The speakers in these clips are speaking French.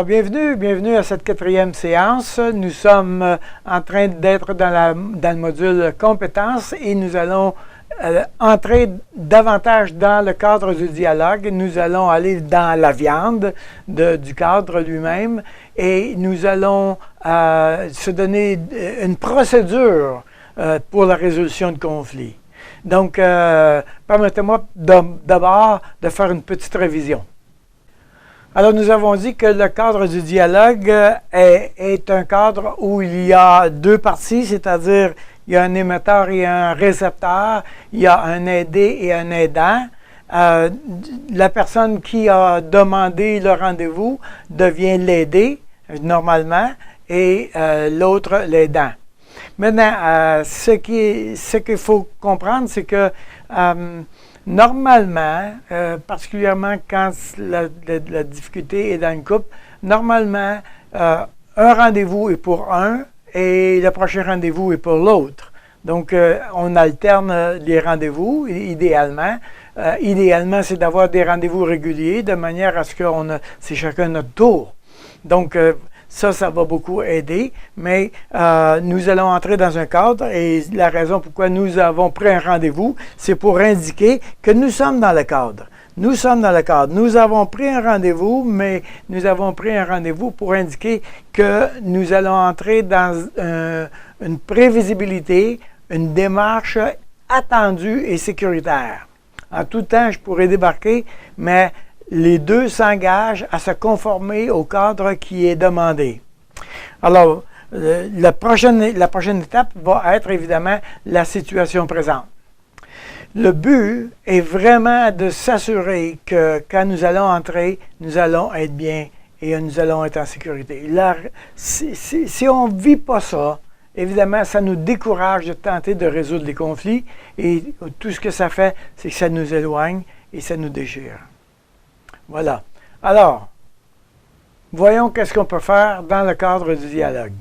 Alors, bienvenue à cette 4e séance. Nous sommes en train d'être dans le module compétences et nous allons entrer davantage dans le cadre du dialogue. Nous allons aller dans la viande du cadre lui-même et nous allons se donner une procédure pour la résolution de conflits. Donc, permettez-moi d'abord de faire une petite révision. Alors, nous avons dit que le cadre du dialogue est un cadre où il y a deux parties, c'est-à-dire il y a un émetteur et un récepteur, il y a un aidé et un aidant. La personne qui a demandé le rendez-vous devient l'aidé, normalement, et l'autre l'aidant. Maintenant, ce qu'il faut comprendre, c'est que normalement, particulièrement quand la difficulté est dans une couple, normalement, un rendez-vous est pour un et le prochain rendez-vous est pour l'autre. Donc, on alterne les rendez-vous, idéalement. Idéalement, c'est d'avoir des rendez-vous réguliers de manière à ce que c'est chacun notre tour. Donc, ça va beaucoup aider, mais nous allons entrer dans un cadre et la raison pourquoi nous avons pris un rendez-vous, c'est pour indiquer que nous sommes dans le cadre. Nous sommes dans le cadre. Nous avons pris un rendez-vous, mais nous avons pris un rendez-vous pour indiquer que nous allons entrer dans une prévisibilité, une démarche attendue et sécuritaire. En tout temps, je pourrais débarquer, mais les deux s'engagent à se conformer au cadre qui est demandé. Alors, la prochaine étape va être évidemment la situation présente. Le but est vraiment de s'assurer que quand nous allons entrer, nous allons être bien et nous allons être en sécurité. Là, si on ne vit pas ça, évidemment, ça nous décourage de tenter de résoudre les conflits et tout ce que ça fait, c'est que ça nous éloigne et ça nous déchire. Voilà. Alors, voyons qu'est-ce qu'on peut faire dans le cadre du dialogue.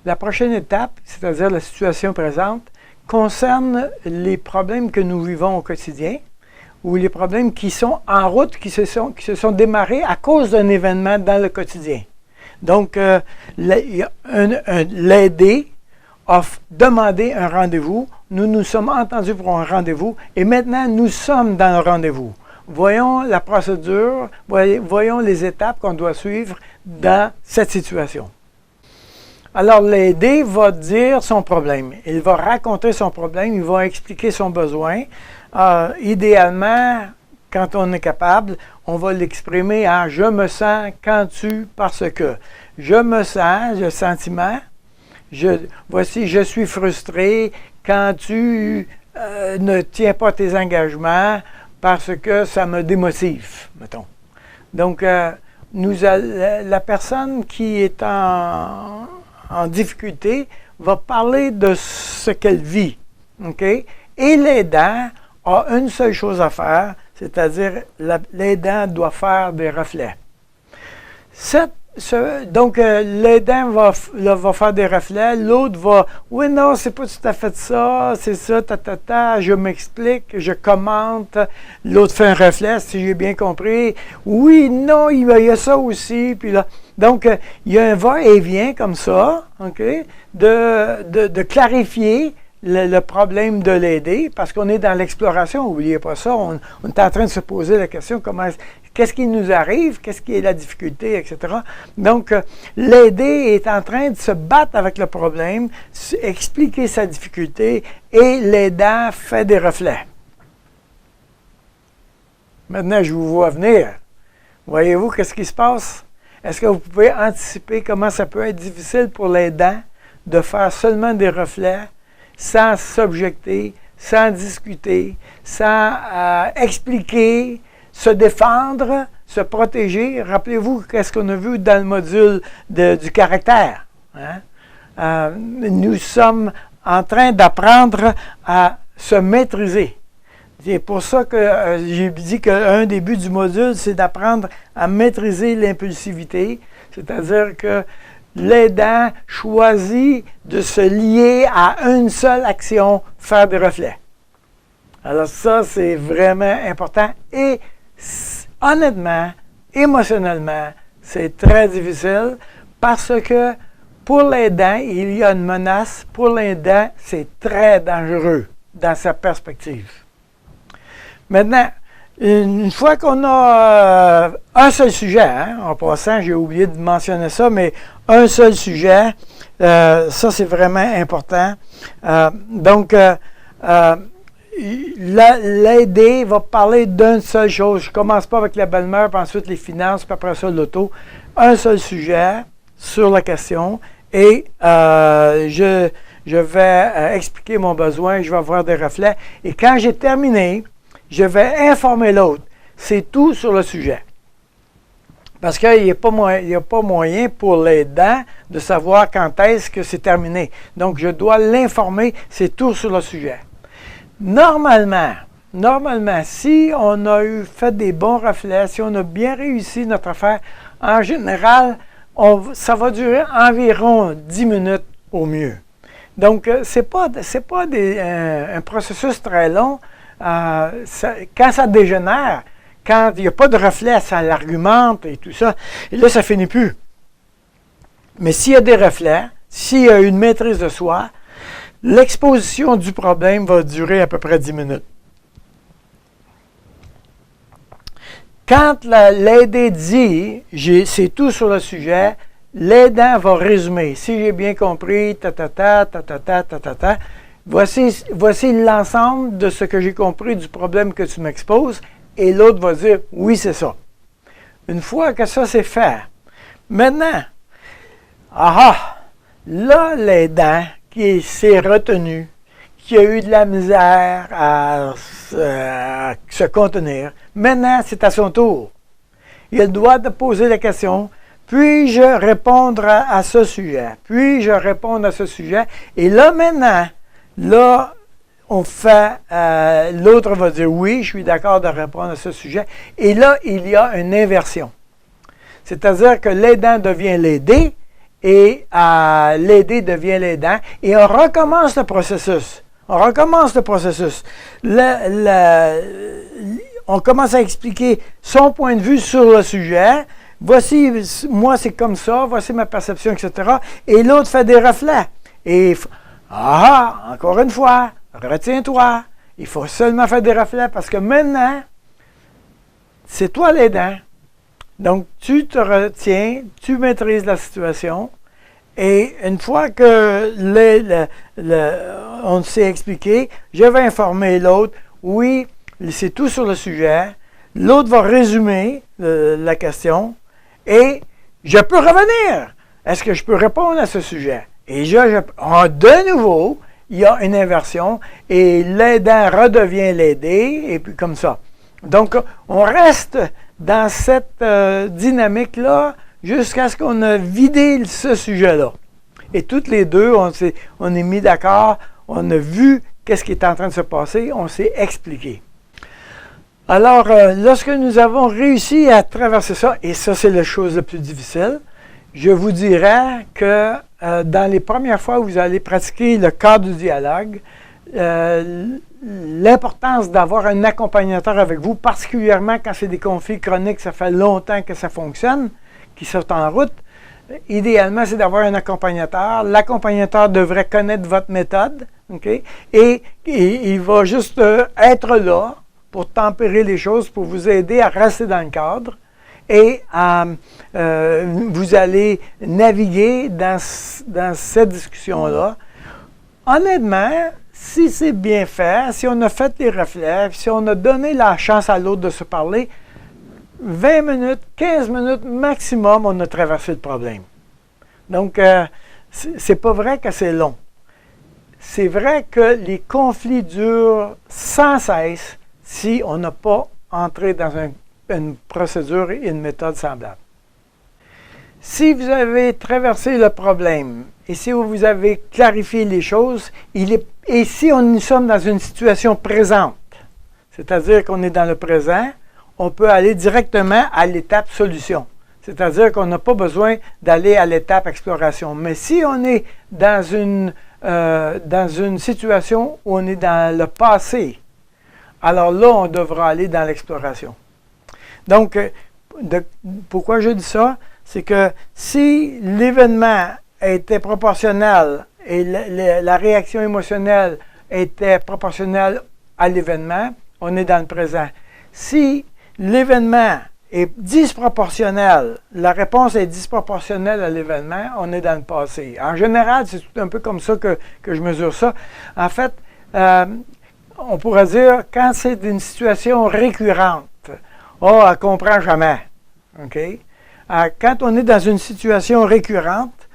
La prochaine étape, c'est-à-dire la situation présente, concerne les problèmes que nous vivons au quotidien ou les problèmes qui sont en route, qui se sont démarrés à cause d'un événement dans le quotidien. Donc, l'aidé a demandé un rendez-vous, nous nous sommes entendus pour un rendez-vous et maintenant nous sommes dans le rendez-vous. Voyons la procédure, voyons les étapes qu'on doit suivre dans cette situation. Alors, l'aidé va dire son problème. Il va raconter son problème, il va expliquer son besoin. Idéalement, quand on est capable, on va l'exprimer en « je me sens quand tu » parce que je me sens, le sentiment, voici, je suis frustré quand tu ne tiens pas tes engagements, parce que ça me démotive, mettons. Donc, la personne qui est en difficulté va parler de ce qu'elle vit, OK? Et l'aidant a une seule chose à faire, c'est-à-dire l'aidant doit faire des reflets. Donc, l'aidant va faire des reflets, l'autre va « Oui, non, c'est pas tout à fait ça, c'est ça, je m'explique, je commente. » L'autre fait un reflet, si j'ai bien compris. « Oui, non, il y a ça aussi. » Puis là, donc, il y a un va-et-vient comme ça, OK, de clarifier le problème de l'aider, parce qu'on est dans l'exploration, n'oubliez pas ça, on est en train de se poser la question, qu'est-ce qui nous arrive, qu'est-ce qui est la difficulté, etc. Donc, l'aider est en train de se battre avec le problème, expliquer sa difficulté, et l'aidant fait des reflets. Maintenant, je vous vois venir. Voyez-vous qu'est-ce qui se passe? Est-ce que vous pouvez anticiper comment ça peut être difficile pour l'aidant de faire seulement des reflets, sans s'objecter, sans discuter, sans expliquer, se défendre, se protéger? Rappelez-vous qu'est-ce qu'on a vu dans le module du caractère. Hein? Nous sommes en train d'apprendre à se maîtriser. C'est pour ça que j'ai dit qu'un des buts du module, c'est d'apprendre à maîtriser l'impulsivité, c'est-à-dire que l'aidant choisit de se lier à une seule action, faire des reflets. Alors ça, c'est vraiment important et honnêtement, émotionnellement, C'est très difficile parce que pour l'aidant, il y a une menace. Pour l'aidant, c'est très dangereux dans sa perspective. Maintenant, une fois qu'on a un seul sujet, hein, en passant, j'ai oublié de mentionner ça, mais un seul sujet, ça c'est vraiment important. L'aider va parler d'une seule chose. Je ne commence pas avec la belle-mère, puis ensuite les finances, puis après ça l'auto. Un seul sujet sur la question et je vais expliquer mon besoin, je vais avoir des reflets. Et quand j'ai terminé, je vais informer l'autre. C'est tout sur le sujet. Parce qu'il n'y a pas moyen pour l'aidant de savoir quand est-ce que c'est terminé. Donc, je dois l'informer, c'est tout sur le sujet. Normalement, si on a fait des bons reflets, si on a bien réussi notre affaire, en général, ça va durer environ 10 minutes au mieux. Donc, ce n'est pas un processus très long. Quand ça dégénère, quand il n'y a pas de reflet, ça l'argumente et tout ça, et là, ça ne finit plus. Mais s'il y a des reflets, s'il y a une maîtrise de soi, l'exposition du problème va durer à peu près 10 minutes. Quand l'aidé dit « c'est tout sur le sujet », l'aidant va résumer. Si j'ai bien compris, voici l'ensemble de ce que j'ai compris du problème que tu m'exposes, et l'autre va dire « oui, c'est ça ». Une fois que ça c'est fait, maintenant, là l'aidant qui s'est retenu, qui a eu de la misère à se contenir, maintenant c'est à son tour. Il a le droit de poser la question « puis-je répondre à ce sujet? Puis-je répondre à ce sujet? » Et là maintenant, là, on fait, l'autre va dire « oui, je suis d'accord de répondre à ce sujet ». Et là, il y a une inversion. C'est-à-dire que l'aidant devient l'aidé et l'aidé devient l'aidant. Et on recommence le processus. On commence à expliquer son point de vue sur le sujet. Voici, moi c'est comme ça, voici ma perception, etc. Et l'autre fait des reflets. Et, encore une fois, retiens-toi, il faut seulement faire des reflets parce que maintenant, c'est toi l'aidant. Donc, tu te retiens, tu maîtrises la situation. Et une fois que on s'est expliqué, je vais informer l'autre, oui, c'est tout sur le sujet. L'autre va résumer la question et je peux revenir. Est-ce que je peux répondre à ce sujet? Et de nouveau, il y a une inversion et l'aidant redevient l'aidé et puis comme ça. Donc, on reste dans cette dynamique-là jusqu'à ce qu'on a vidé ce sujet-là. Et toutes les deux, on est mis d'accord, on a vu qu'est-ce qui est en train de se passer, on s'est expliqué. Alors, lorsque nous avons réussi à traverser ça, et ça c'est la chose la plus difficile, je vous dirais que dans les premières fois où vous allez pratiquer le cadre du dialogue, l'importance d'avoir un accompagnateur avec vous, particulièrement quand c'est des conflits chroniques, ça fait longtemps que ça fonctionne, qui sont en route. Idéalement, c'est d'avoir un accompagnateur. L'accompagnateur devrait connaître votre méthode, okay? Et il va juste être là pour tempérer les choses, pour vous aider à rester dans le cadre. Et vous allez naviguer dans cette discussion-là. Honnêtement, si c'est bien fait, si on a fait les reflets, si on a donné la chance à l'autre de se parler, 20 minutes, 15 minutes maximum, on a traversé le problème. Donc, c'est pas vrai que c'est long. C'est vrai que les conflits durent sans cesse si on n'a pas entré dans une procédure et une méthode semblable. Si vous avez traversé le problème et si vous avez clarifié les choses, et si nous sommes dans une situation présente, c'est-à-dire qu'on est dans le présent, on peut aller directement à l'étape solution. C'est-à-dire qu'on n'a pas besoin d'aller à l'étape exploration. Mais si on est dans une situation où on est dans le passé, alors là, on devra aller dans l'exploration. Donc, pourquoi je dis ça? c'est que si l'événement était proportionnel et la réaction émotionnelle était proportionnelle à l'événement, on est dans le présent. Si l'événement est disproportionnel, la réponse est disproportionnelle à l'événement, on est dans le passé. En général, c'est tout un peu comme ça que je mesure ça. En fait, on pourrait dire, quand c'est une situation récurrente, oh, elle ne comprend jamais. OK? Quand on est dans une situation récurrente,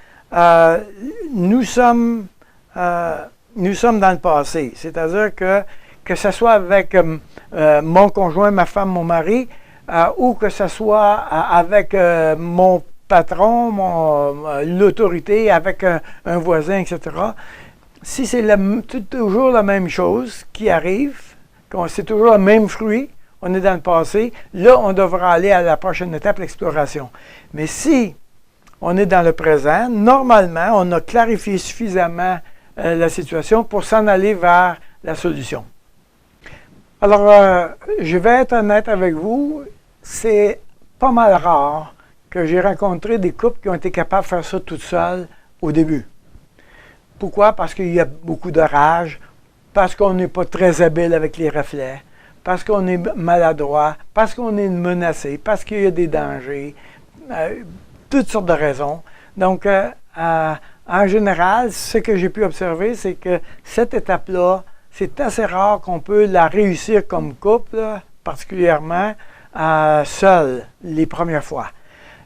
nous sommes dans le passé. C'est-à-dire que ce soit avec mon conjoint, ma femme, mon mari, ou que ce soit avec mon patron, l'autorité, avec un voisin, etc. Si c'est toujours la même chose qui arrive, c'est toujours le même fruit, on est dans le passé, là, on devra aller à la prochaine étape, l'exploration. Mais si on est dans le présent, normalement, on a clarifié suffisamment la situation pour s'en aller vers la solution. Alors, je vais être honnête avec vous, c'est pas mal rare que j'ai rencontré des couples qui ont été capables de faire ça tout seuls au début. Pourquoi? Parce qu'il y a beaucoup de rage, parce qu'on n'est pas très habile avec les reflets, parce qu'on est maladroit, parce qu'on est menacé, parce qu'il y a des dangers, toutes sortes de raisons. Donc, en général, ce que j'ai pu observer, c'est que cette étape-là, c'est assez rare qu'on peut la réussir comme couple, particulièrement seul les premières fois.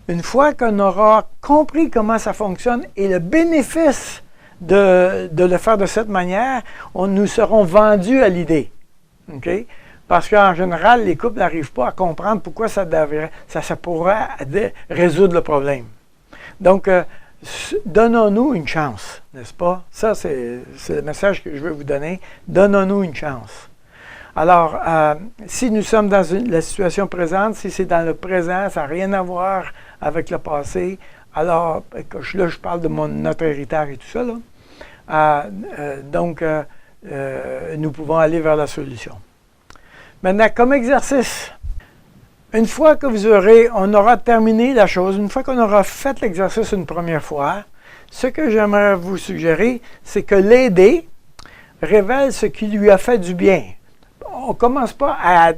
Une fois qu'on aura compris comment ça fonctionne et le bénéfice de le faire de cette manière, nous serons vendus à l'idée. Okay? Parce qu'en général, les couples n'arrivent pas à comprendre pourquoi ça pourrait résoudre le problème. Donc, donnons-nous une chance, n'est-ce pas? Ça, c'est le message que je veux vous donner. Donnons-nous une chance. Alors, si nous sommes dans la situation présente, si c'est dans le présent, ça n'a rien à voir avec le passé, alors, là, je parle de notre héritage et tout ça, là. Donc, nous pouvons aller vers la solution. Maintenant, comme exercice, une fois que on aura terminé la chose, une fois qu'on aura fait l'exercice une première fois, ce que j'aimerais vous suggérer, c'est que l'aider révèle ce qui lui a fait du bien. On ne commence pas à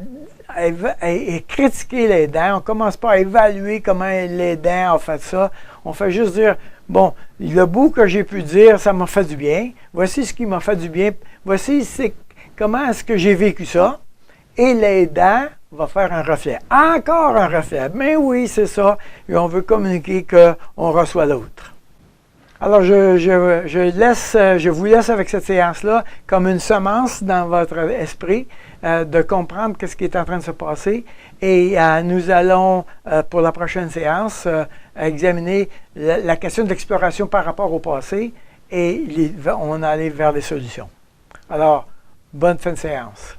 critiquer l'aidant, on ne commence pas à évaluer comment l'aidant a fait ça. On fait juste dire, bon, le bout que j'ai pu dire, ça m'a fait du bien. Voici ce qui m'a fait du bien. Voici comment est-ce que j'ai vécu ça. Et l'aidant va faire un reflet. Encore un reflet. Mais oui, c'est ça. Et on veut communiquer qu'on reçoit l'autre. Alors, je vous laisse avec cette séance-là comme une semence dans votre esprit de comprendre ce qui est en train de se passer. Et nous allons, pour la prochaine séance, examiner la question de l'exploration par rapport au passé et on va aller vers les solutions. Alors, bonne fin de séance.